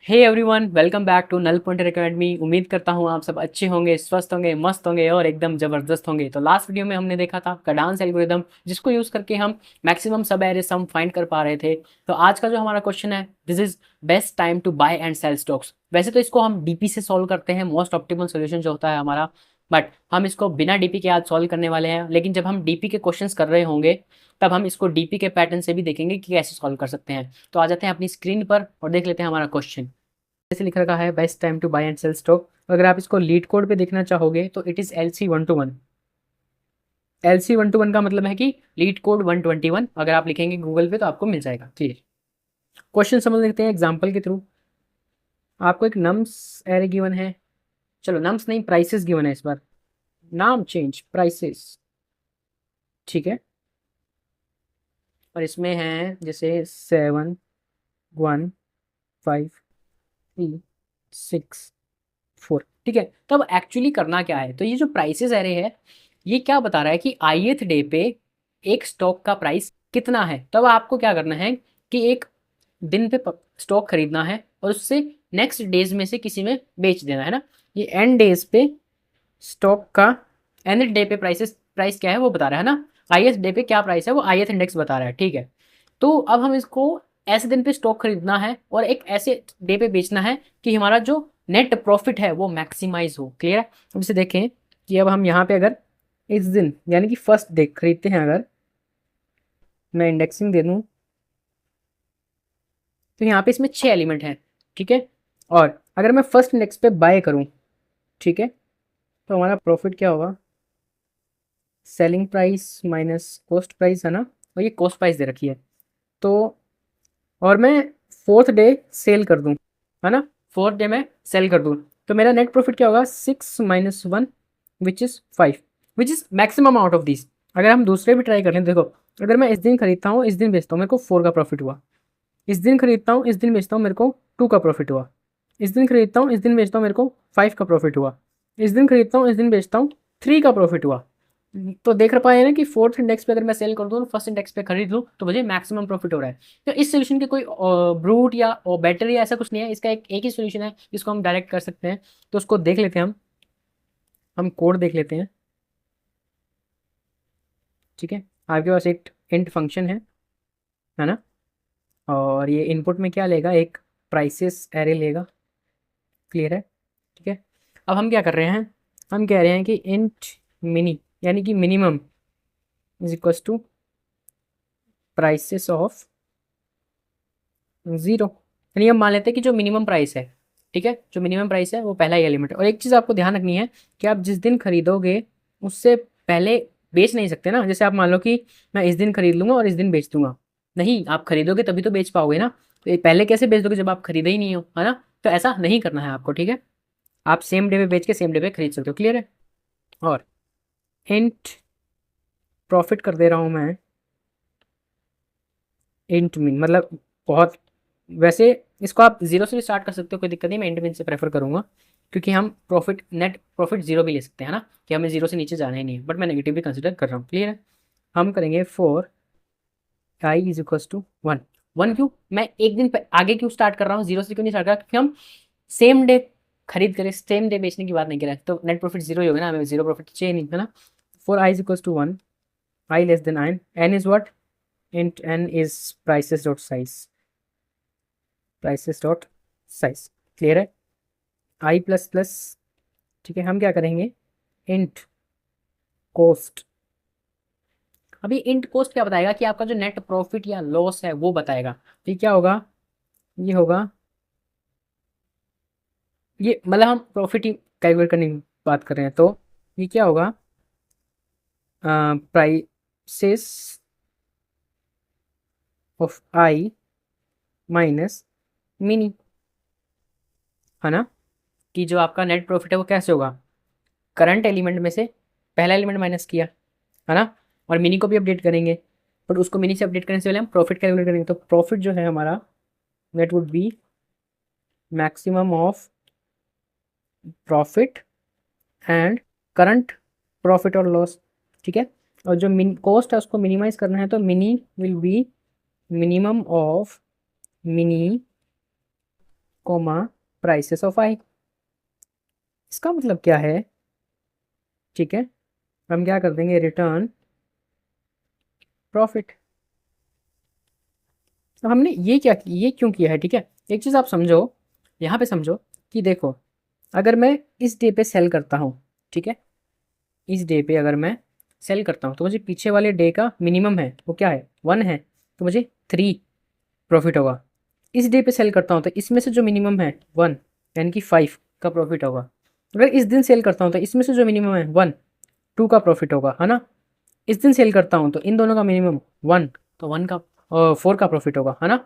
Hey everyone, welcome back to Null Pointer Academy. उम्मीद करता हूँ आप सब अच्छे होंगे, स्वस्थ होंगे, मस्त होंगे और एकदम जबरदस्त होंगे। तो लास्ट वीडियो में हमने देखा था कडांस एल्गोरिदम, जिसको यूज करके हम मैक्सिमम सब एरे सम फाइंड कर पा रहे थे। तो आज का जो हमारा क्वेश्चन है, this is best time to buy and sell stocks. वैसे तो इसको हम डीपी से सॉल्व करते हैं, मोस्ट ऑप्टिमल सोल्यूशन जो होता है हमारा, बट हम इसको बिना डीपी के आज सॉल्व करने वाले हैं। लेकिन जब हम डीपी के क्वेश्चंस कर रहे होंगे तब हम इसको डीपी के पैटर्न से भी देखेंगे कि कैसे सॉल्व कर सकते हैं। तो आ जाते हैं अपनी स्क्रीन पर और देख लेते हैं हमारा क्वेश्चन। जैसे लिख रखा है best time to buy and sell stock. अगर आप इसको लीड कोड पे देखना चाहोगे तो it is LC1 to 1। LC1 to 1 का मतलब है कि लीड कोड 121। अगर आप लिखेंगे गूगल पे तो आपको मिल जाएगा। क्लियर। क्वेश्चन समझ लेते हैं एग्जाम्पल के थ्रू। आपको एक नम्स एरे गिवन है, चलो नम्स नहीं प्राइसेस गिवन है इस बार, नाम चेंज प्राइसेस, ठीक है। और इसमें है जैसे 7, 1, 5, 3, 6, 4, ठीक है। तो अब एक्चुअली करना क्या है, तो ये जो प्राइसेस एरे है ये क्या बता रहा है कि ith डे पे एक स्टॉक का प्राइस कितना है। तो अब आपको क्या करना है कि एक दिन पे स्टॉक खरीदना है और उससे नेक्स्ट डेज में से किसी में बेच देना है ना। ये एंड डेज पे स्टॉक का एंड डे पे प्राइस क्या है वो बता रहा है ना। ith डे पे क्या प्राइस है वो ith इंडेक्स बता रहा है, ठीक है। तो अब हम इसको ऐसे दिन पे स्टॉक खरीदना है और एक ऐसे डे पे बेचना है कि हमारा जो नेट प्रॉफिट है वो मैक्सिमाइज हो। क्लियर है। अब इसे देखें कि अब हम यहाँ पे अगर इस दिन यानी कि फर्स्ट डे खरीदते हैं, अगर मैं इंडेक्सिंग दे दूँ तो यहाँ पे इसमें 6 एलिमेंट हैं, ठीक है। और अगर मैं फर्स्ट इंडेक्स पे बाय करूँ, ठीक है, तो हमारा प्रॉफिट क्या होगा, selling price minus cost price है ना। और ये कॉस्ट प्राइस दे रखी है। तो और मैं फोर्थ डे सेल कर दूं, है ना, फोर्थ डे में सेल कर दूं, तो मेरा नेट प्रॉफिट क्या होगा, 6 - 1 which is 5, which is maximum amount of this. अगर हम दूसरे भी ट्राई कर लें, देखो अगर मैं इस दिन खरीदता हूँ इस दिन बेचता हूँ मेरे को 4 का प्रॉफिट हुआ, इस दिन खरीदता हूँ इस दिन बेचता हूँ मेरे को 2 का प्रॉफिट हुआ, इस दिन खरीदता हूँ इस दिन बेचता हूँ मेरे को 5 का प्रॉफिट हुआ, इस दिन खरीदता हूँ इस दिन बेचता हूँ 3 का प्रॉफिट हुआ। तो देख पाए ना कि फोर्थ इंडेक्स पे अगर मैं सेल कर दूँ और फर्स्ट इंडेक्स पे खरीद लूँ तो मुझे मैक्सिमम प्रॉफिट हो रहा है। तो इस सोल्यूशन के कोई ब्रूट या बेटर या ऐसा कुछ नहीं है, इसका एक ही सोल्यूशन है जिसको हम डायरेक्ट कर सकते हैं। तो उसको देख लेते हैं हम कोड देख लेते हैं, ठीक है। आपके पास एक इंट फंक्शन है ना, और ये इनपुट में क्या लेगा, एक प्राइसेस एरे लेगा। क्लियर है, ठीक है। अब हम क्या कर रहे हैं, हम कह रहे हैं कि इंट मिनी यानी कि minimum is equals to prices of 0। यानी हम मान लेते हैं कि जो मिनिमम प्राइस है, ठीक है, जो मिनिमम प्राइस है वो पहला ही एलिमेंट है। और एक चीज़ आपको ध्यान रखनी है कि आप जिस दिन खरीदोगे उससे पहले बेच नहीं सकते ना। जैसे आप मान लो कि मैं इस दिन खरीद लूंगा और इस दिन बेच दूंगा, नहीं, आप खरीदोगे तभी तो बेच पाओगे ना। तो ये पहले कैसे बेच दोगे जब आप खरीदे ही नहीं हो, है ना। तो ऐसा नहीं करना है आपको, ठीक है। आप सेम डे पे बेच के सेम डे पे खरीद सकते हो। क्लियर है। और इंट प्रॉफिट कर दे रहा हूँ मैं, इंट मीन मतलब बहुत, वैसे इसको आप जीरो से भी स्टार्ट कर सकते हो, कोई दिक्कत नहीं। मैं इंट मीन से प्रेफर करूंगा क्योंकि हम प्रॉफिट नेट प्रॉफिट जीरो भी ले सकते हैं ना, कि हमें जीरो से नीचे जाना ही नहीं है, बट मैं नेगेटिव भी कंसिडर कर रहा हूँ। क्लियर है। हम करेंगे for i is equals to 1। 1 क्यों, मैं एक दिन आगे क्यों स्टार्ट कर रहा हूँ, जीरो से क्यों नहीं स्टार्ट कर रहा, क्योंकि हम सेम डे खरीद करें, सेम डे बेचने की बात नहीं कर रहे हैं, तो नेट प्रॉफिट जीरो ही होगा ना, हमें जीरो प्रॉफिट चाहिए नहीं, है ना। For i is equals to 1, i less than i, n is what, int n is prices dot size, prices dot size। Clear है। i प्लस प्लस, ठीक है। हम क्या करेंगे, int cost। अभी int cost क्या बताएगा कि आपका जो नेट प्रॉफिट या लॉस है वो बताएगा। तो ये क्या होगा, ये होगा, ये मतलब हम प्रॉफिट ही कैलकुलेट करने की बात कर रहे हैं, तो ये क्या होगा, prices of i minus mini, है ना। कि जो आपका नेट प्रॉफिट है वो कैसे होगा, करंट एलिमेंट में से पहला एलिमेंट माइनस किया, है ना। और मिनी को भी अपडेट करेंगे, बट उसको मिनी से अपडेट करने से पहले हम प्रॉफिट कैलकुलेट करेंगे। तो प्रॉफिट जो है हमारा, that would B maximum of profit and current profit और लॉस, ठीक है। और जो मिन कॉस्ट है उसको मिनिमाइज करना है, तो mini will be minimum of mini comma prices of I. इसका मतलब क्या है, ठीक है, हम क्या कर देंगे, रिटर्न प्रॉफिट। तो हमने ये क्या, ये क्यों किया है, ठीक है। एक चीज़ आप समझो, यहाँ पे समझो कि देखो, अगर मैं इस डे पे सेल करता हूँ, ठीक है, इस डे पे अगर मैं सेल करता हूँ तो मुझे पीछे वाले डे का मिनिमम है वो क्या है, 1 है, तो मुझे 3 प्रॉफिट होगा। इस डे पे सेल करता हूँ तो इसमें से जो मिनिमम है 1, यानी कि 5 का प्रॉफिट होगा। अगर इस दिन सेल करता हूँ तो इसमें से जो मिनिमम है 1, 2 का प्रॉफिट होगा, है ना। इस दिन सेल करता हूँ तो इन दोनों का मिनिमम 1, तो 1 का 4 का प्रॉफिट होगा, है ना।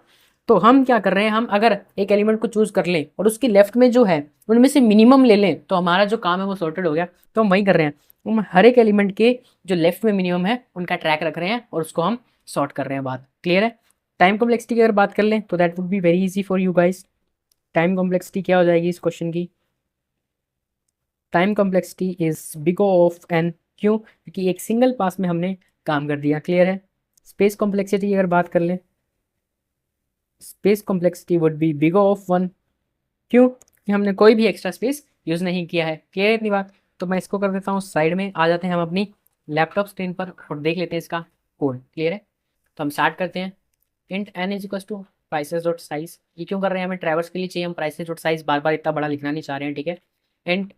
तो हम क्या कर रहे हैं, हम अगर एक एलिमेंट को चूज कर लें और उसकी लेफ्ट में जो है उनमें से मिनिमम ले लें तो हमारा जो काम है वो सॉर्टेड हो गया। तो हम वही कर रहे हैं, हम हर एक एलिमेंट के जो लेफ्ट में मिनिमम है उनका ट्रैक रख रहे हैं और उसको हम सॉर्ट कर रहे हैं। बात क्लियर है। टाइम कॉम्प्लेक्सिटी की अगर बात कर लें तो that would be very easy for you guys. Time complexity क्या हो जाएगी इस क्वेश्चन की, time complexity is big of n. क्यों, क्योंकि एक सिंगल पास में हमने काम कर दिया। क्लियर है। स्पेस कॉम्प्लेक्सिटी की अगर बात कर लें, space complexity would be big of 1। क्यों, कि हमने कोई भी एक्स्ट्रा स्पेस यूज़ नहीं किया है। क्लियर है इतनी बात। तो मैं इसको कर देता हूँ साइड में, आ जाते हैं हम अपनी लैपटॉप स्क्रीन पर और देख लेते हैं इसका कोड। क्लियर है। तो हम स्टार्ट करते हैं। Int n is equal to prices dot size. ये क्यों कर रहे हैं, हमें ट्रैवर्स के लिए चाहिए, हम प्राइसेस डॉट साइज बार बार इतना बड़ा लिखना नहीं चाह रहे हैं, ठीक है। इंट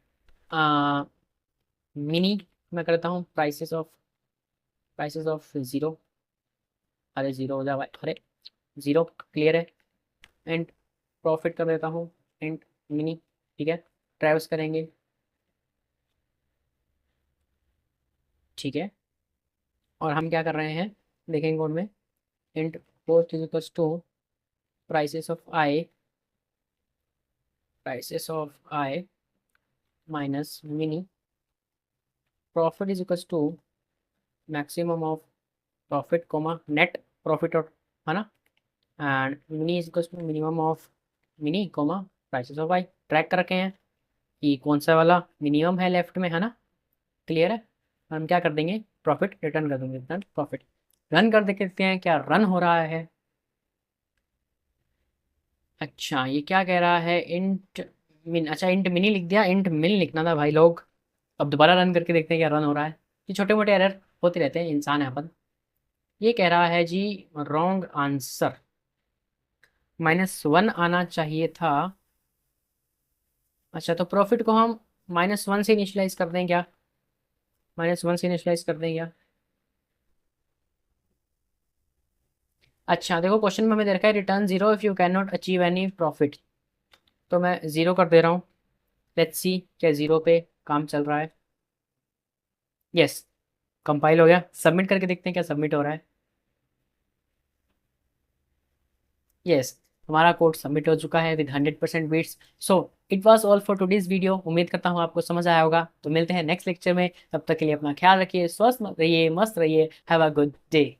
मिनी मैं करता हूँ प्राइसेस ऑफ ज़ीरो। अरे ज़ीरो हो जाए, अरे ज़ीरो। क्लियर है। इंट प्रॉफिट कर देता हूँ, इंट मिनी, ठीक है। ट्रैवर्स करेंगे, ठीक है। और हम क्या कर रहे हैं देखेंगे कोड में, int post is equal to prices of i, prices of i minus mini, profit is equal to maximum of profit comma net profit, और है ना, and mini is equal to minimum of mini comma prices of i. Track कर रखे हैं कि कौन सा वाला मिनिमम है लेफ्ट में, है ना। क्लियर है। हम क्या कर देंगे, प्रॉफिट रिटर्न कर देंगे, रिटर्न प्रॉफिट। रन कर देखते हैं क्या रन हो रहा है। अच्छा ये क्या कह रहा है, इंट मिन, अच्छा इंट मिनी लिख दिया, इंट मिन लिखना था भाई लोग। अब दोबारा रन करके देखते हैं क्या रन हो रहा है। ये छोटे मोटे एरर होते रहते हैं, इंसान है अपन। ये कह रहा है जी रॉन्ग आंसर, -1 आना चाहिए था। अच्छा तो प्रॉफिट को हम -1 से इनिशलाइज कर दें क्या, -1 से इनिशलाइज कर दें क्या। अच्छा देखो क्वेश्चन में हमें दे रखा है return 0 if you can not achieve any profit. तो मैं 0 कर दे रहा हूँ। लेट्स सी क्या 0 पे काम चल रहा है। यस, कंपाइल हो गया। सबमिट करके देखते हैं क्या सबमिट हो रहा है। यस, हमारा कोड सबमिट हो चुका है with 100% beats. So it was all for today's video. उम्मीद करता हूँ आपको समझ आया होगा। तो मिलते हैं नेक्स्ट लेक्चर में, तब तक के लिए अपना ख्याल रखिए, स्वस्थ रहिए, मस्त रहिए। Have a good day.